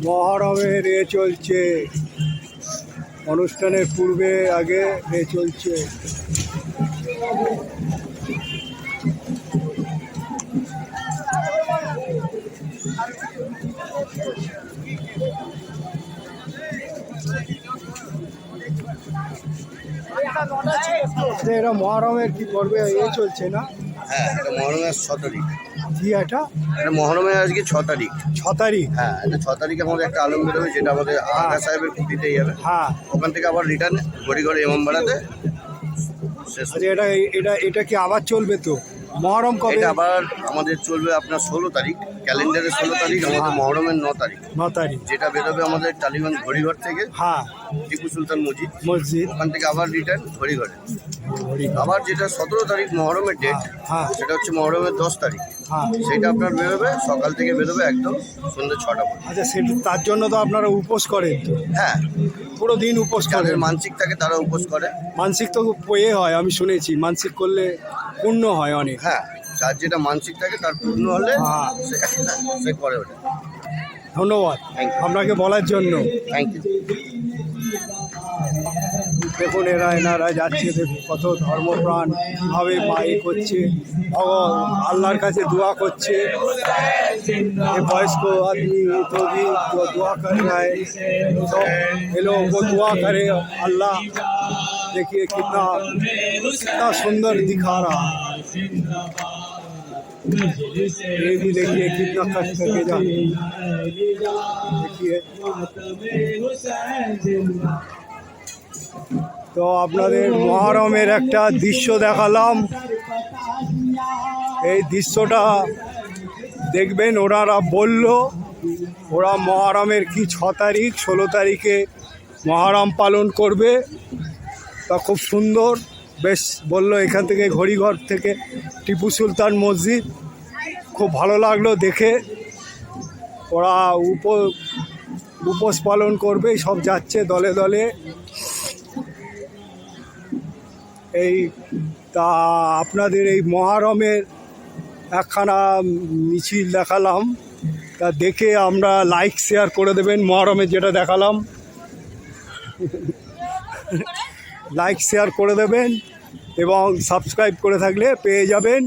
মহরমের চলছে, অনুষ্ঠানের পূর্বে আগে চলছে। এটা মহরমের কি করবে চলছে না? হ্যাঁ, এটা মহরমের 6 তারিখ। কি এটা মহরমের আজকে 6 তারিখ। 6 তারিখ? হ্যাঁ, এটা 6 তারিখে আমাদের একটা আলম বেরোবে, যেটা আমাদের আগা সাহেবের কুটিতেই যাবে। হ্যাঁ, ওখান থেকে আবার রিটার্ন ঘড়িঘড়ি ইমামবাড়াতে শেষ। এটা এটা এটা কি আবার চলবে তো? মহরম কবে? এটা আবার আমাদের চলবে আপনার 16 তারিখ, ক্যালেন্ডারের 16 তারিখ, আমাদের মহরমের 9 তারিখ। 9 তারিখ যেটা বেরোবে আমাদের টালিগঞ্জ ঘড়িঘর থেকে। হ্যাঁ, টিপু সুলতান মসজিদ। ওখান থেকে আবার রিটার্ন ঘড়িঘরে। আবার যেটা 17 তারিখ মহরমের ডেট, হ্যাঁ সেটা হচ্ছে মহরমের 10 তারিখ। হ্যাঁ, সেটা আপনার বেরোবে সকাল থেকে বেরোবে একদম সন্ধ্যে 6টা পর্যন্ত। আচ্ছা, সেটা তার জন্য তো আপনারা উপোস করেন তো? হ্যাঁ, পুরো দিন উপোস করেন? যাদের মানসিক থাকে তারা উপোস করে। মানসিক তো হয়, আমি শুনেছি মানসিক করলে পূর্ণ হয় অনেক। হ্যাঁ, যার যেটা মানসিক থাকে তার পূর্ণ হলে হ্যাঁ, সে করে ওঠে। ধন্যবাদ আপনাকে বলার জন্য। Thank you. দেখুন এনারা যাচ্ছে, দেখুন কত ধর্মপ্রাণ কীভাবে পায়ে করছে, আল্লাহর কাছে দোয়া করছে। বয়স্ক আদমি তো भी दुआ कर रहा है, तो ये लोग वो दुआ करे। अल्लाह देखिए कितना सुंदर दिखा रहा है। ये भी देखिए कितना कष्ट करके जा, देखिए। তো আপনাদের মহরমের একটা দৃশ্য দেখালাম। এই দৃশ্যটা দেখবেন। ওনারা বলল ওরা মহরমের কি 6 তারিখ 16 তারিখে মহরম পালন করবে। তা খুব সুন্দর, বেশ বললো এখান থেকে ঘড়িঘর থেকে টিপু সুলতান মসজিদ। খুব ভালো লাগলো দেখে। ওরা উপোস পালন করবে, সব যাচ্ছে দলে দলে। এই তা আপনাদের এই মহরমের একখানা মিছিল দেখালাম, তা দেখে আমরা লাইক শেয়ার করে দেবেন। মহরমের যেটা দেখালাম লাইক শেয়ার করে দেবেন এবং সাবস্ক্রাইব করে থাকলে পেয়ে যাবেন।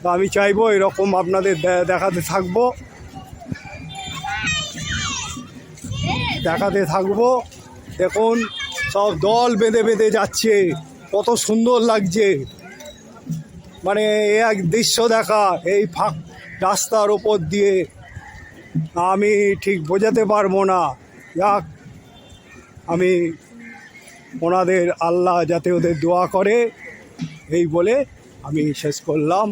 তা আমি চাইবো এরকম আপনাদের দেখাতে থাকবো। দেখুন সব দল বেঁধে বেঁধে যাচ্ছে, কত সুন্দর লাগছে। মানে এক দৃশ্য দেখা এই ফাঁক রাস্তার ওপর দিয়ে আমি ঠিক বোঝাতে পারবো না। যাক, আমি ওনাদের আল্লাহ যাতে ওদের দোয়া করে এই বলে আমি শেষ করলাম।